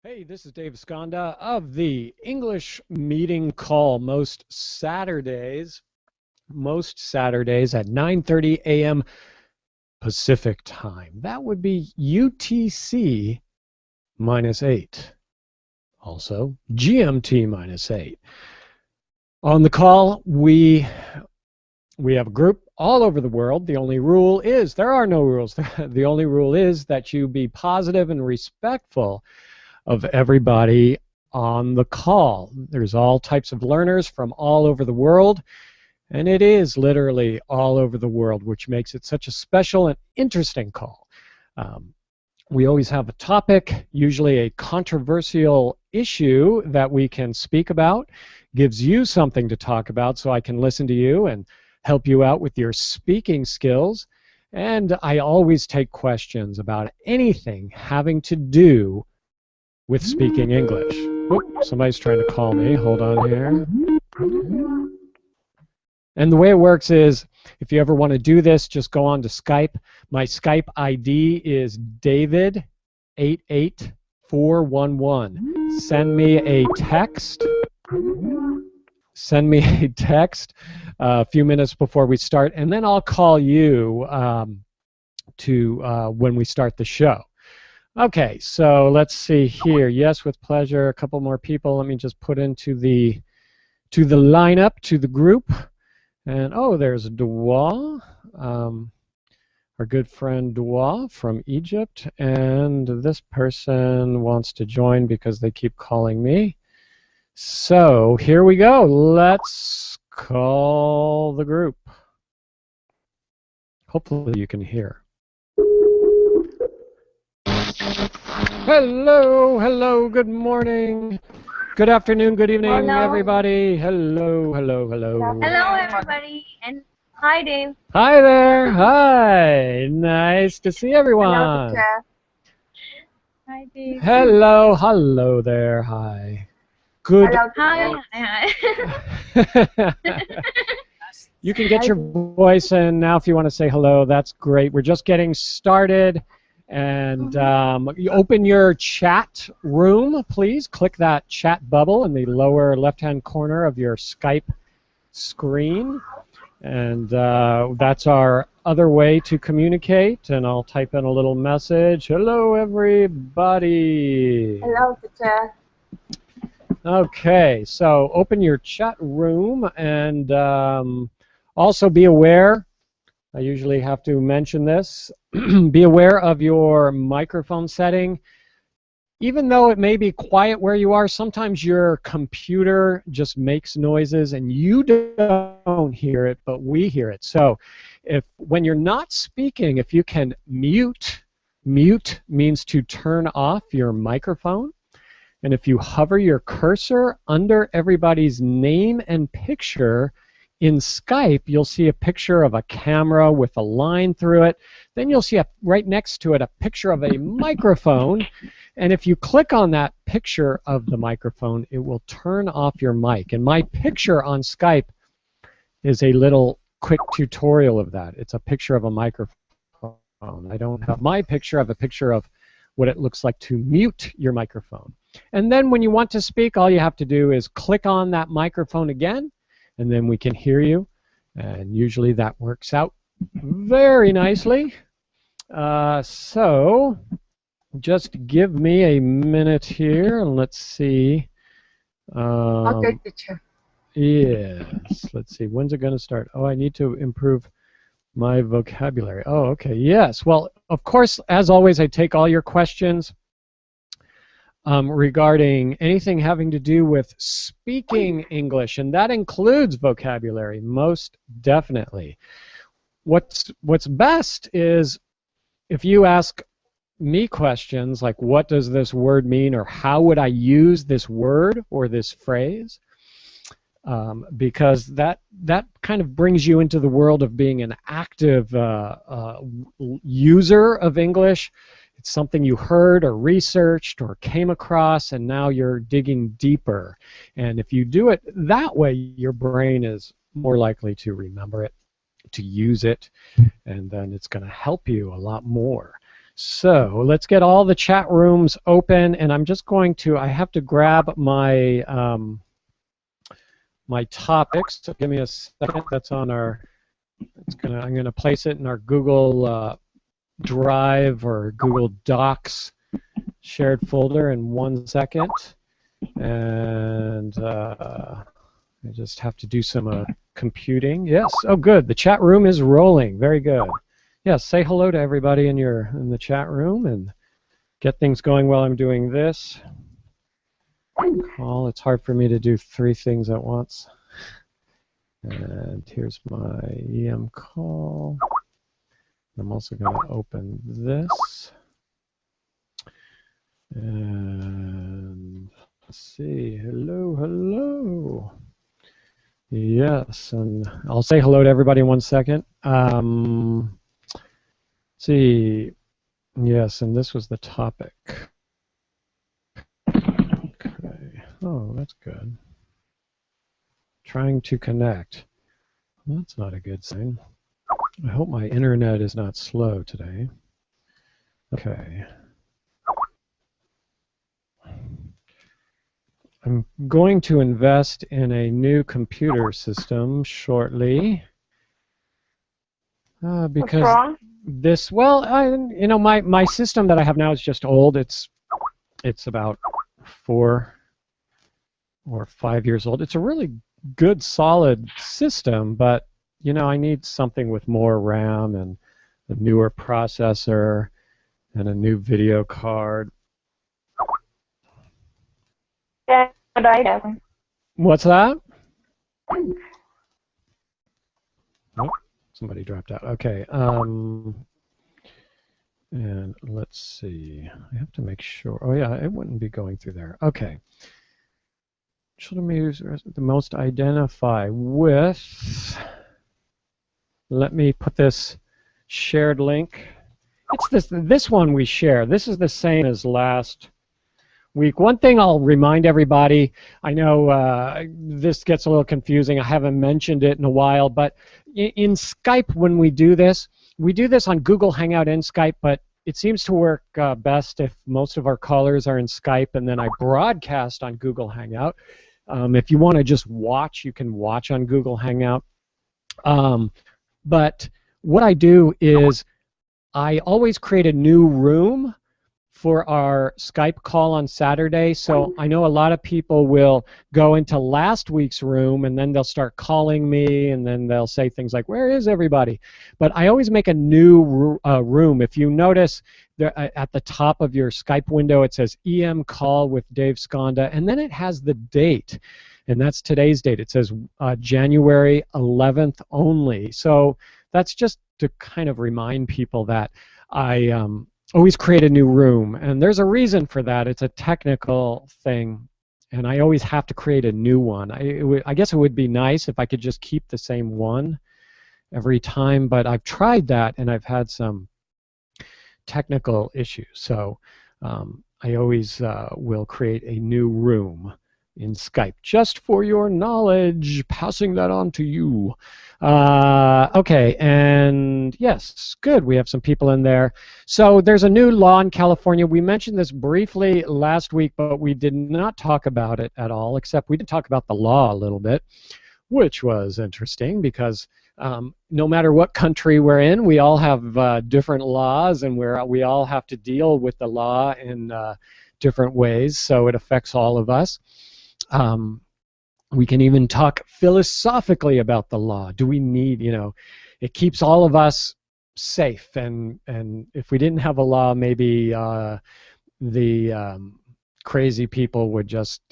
Hey, this is Dave Sconda of the English Meeting Call most Saturdays at 9:30 a.m. Pacific time. That would be UTC -8. Also GMT -8. On the call, we have a group all over the world. The only rule is there are no rules. The only rule is that you be positive and respectful of everybody on the call. There's all types of learners from all over the world, and it is literally all over the world, which makes it such a special and interesting call. We always have a topic, usually a controversial issue that we can speak about, gives you something to talk about so I can listen to you and help you out with your speaking skills. And I always take questions about anything having to do with speaking English. Oop, somebody's trying to call me. Hold on here. And the way it works is, if you ever want to do this, just go on to Skype. My Skype ID is David88411. Send me a text. Send me a text a few minutes before we start, and then I'll call you when we start the show. Okay, so let's see here. Yes, with pleasure. A couple more people. Let me just put into the lineup, to the group. And oh, there's Dua, our good friend Dua from Egypt. And this person wants to join because they keep calling me. So here we go. Let's call the group. Hopefully you can hear. Hello, hello, good morning, good afternoon, good evening, everybody. Hello, hello, hello. Hello, everybody, and hi, Dave. Hi there, hi. Nice to see everyone. Hello, teacher. Hi, Dave. Hello, hello there, hi. Good. Hello, hi. You can get your voice in now if you want to say hello. That's great. We're just getting started. And you open your chat room, please. Click that chat bubble in the lower left-hand corner of your Skype screen. And that's our other way to communicate. And I'll type in a little message. Hello, everybody. Hello, teacher. Okay, so open your chat room and also be aware. I usually have to mention this. Be aware of your microphone setting. Even though it may be quiet where you are, sometimes your computer just makes noises and you don't hear it, but we hear it. So when you're not speaking, if you can mute means to turn off your microphone. And if you hover your cursor under everybody's name and picture, in Skype, you'll see a picture of a camera with a line through it. Then you'll see right next to it a picture of a microphone. And if you click on that picture of the microphone, it will turn off your mic. And my picture on Skype is a little quick tutorial of that. It's a picture of a microphone. I don't have my picture. I have a picture of what it looks like to mute your microphone. And then when you want to speak, all you have to do is click on that microphone again, and then we can hear you, and usually that works out very nicely. So just give me a minute here, and let's see. Okay, teacher. Yes, let's see. When's it going to start? Oh, I need to improve my vocabulary. Oh, okay, yes. Well, of course, as always, I take all your questions regarding anything having to do with speaking English, and that includes vocabulary, most definitely. What's best is if you ask me questions like, what does this word mean, or how would I use this word or this phrase, because that kind of brings you into the world of being an active user of English. It's something you heard or researched or came across, and now you're digging deeper. And if you do it that way, your brain is more likely to remember it, to use it, and then it's going to help you a lot more. So let's get all the chat rooms open, and I'm just going to, I have to grab my my topics. So give me a second. That's on our, I'm gonna place it in our Google Drive or Google Docs shared folder in 1 second. And I just have to do some computing. Yes, oh good, the chat room is rolling, very good. Yes, say hello to everybody in the chat room and get things going while I'm doing this. Well, it's hard for me to do 3 things at once. And here's my EM call. I'm also going to open this. And let's see, hello, hello. Yes, and I'll say hello to everybody in 1 second. Let's see, yes, and this was the topic. Okay, oh, that's good. Trying to connect. Well, that's not a good sign. I hope my internet is not slow today. Okay. I'm going to invest in a new computer system shortly because this, well, you know, my system that I have now is just old. It's about 4 or 5 years old. It's a really good, solid system, but you know, I need something with more RAM and a newer processor and a new video card. Yeah, what I have. What's that? Oh, somebody dropped out. Okay. And let's see. I have to make sure. Oh yeah, it wouldn't be going through there. Okay. Children use the most identify with. Let me put this shared link. It's this one we share. This is the same as last week. One thing I'll remind everybody, I know this gets a little confusing. I haven't mentioned it in a while, but in Skype when we do this on Google Hangout and Skype, but it seems to work best if most of our callers are in Skype, and then I broadcast on Google Hangout. If you want to just watch, you can watch on Google Hangout. But what I do is I always create a new room for our Skype call on Saturday. So I know a lot of people will go into last week's room and then they'll start calling me and then they'll say things like, where is everybody? But I always make a new room. If you notice there, at the top of your Skype window, it says EM call with Dave Skonda, and then it has the date. And that's today's date. It says January 11th only. So that's just to kind of remind people that I always create a new room. And there's a reason for that. It's a technical thing. And I always have to create a new one. I guess it would be nice if I could just keep the same one every time. But I've tried that, and I've had some technical issues. So I always will create a new room in Skype, just for your knowledge, passing that on to you. Okay, and yes, good, we have some people in there. So there's a new law in California. We mentioned this briefly last week, but we did not talk about it at all, except we did talk about the law a little bit, which was interesting because no matter what country we're in, we all have different laws, and we all have to deal with the law in different ways, so it affects all of us. We can even talk philosophically about the law. Do we need, you know, it keeps all of us safe, and if we didn't have a law, maybe the crazy people would just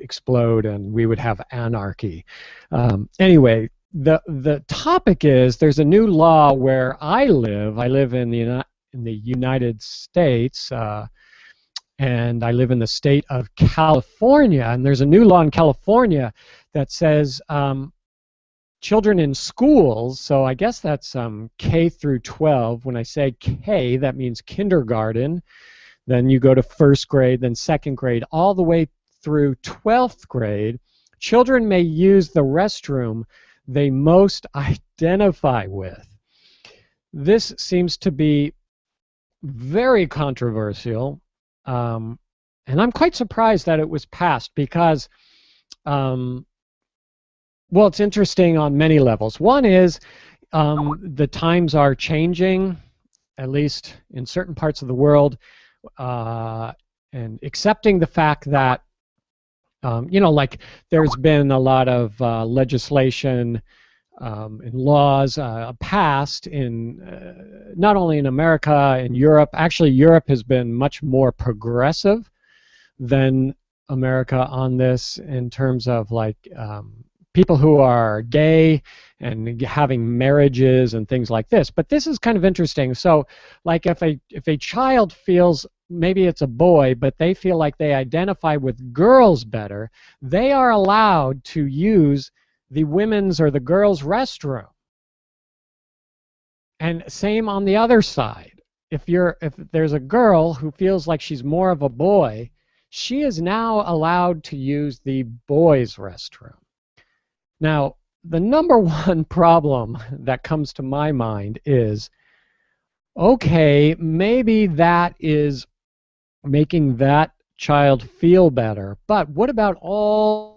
explode and we would have anarchy. Anyway, the topic is there's a new law where I live in the United States, and I live in the state of California, and there's a new law in California that says children in schools, so I guess that's K through 12. When I say K, that means kindergarten, then you go to first grade, then second grade, all the way through 12th grade. Children may use the restroom they most identify with. This seems to be very controversial, and I'm quite surprised that it was passed because, um, well, it's interesting on many levels. One is the times are changing, at least in certain parts of the world, uh, and accepting the fact that, like there's been a lot of legislation and laws passed in not only in America, in Europe. Actually, Europe has been much more progressive than America on this in terms of like people who are gay and having marriages and things like this. But this is kind of interesting. So, like if a child feels maybe it's a boy, but they feel like they identify with girls better, they are allowed to use the women's or the girls' restroom. And same on the other side. If there's a girl who feels like she's more of a boy, she is now allowed to use the boys' restroom. Now, the number one problem that comes to my mind is, okay, maybe that is making that child feel better, but what about all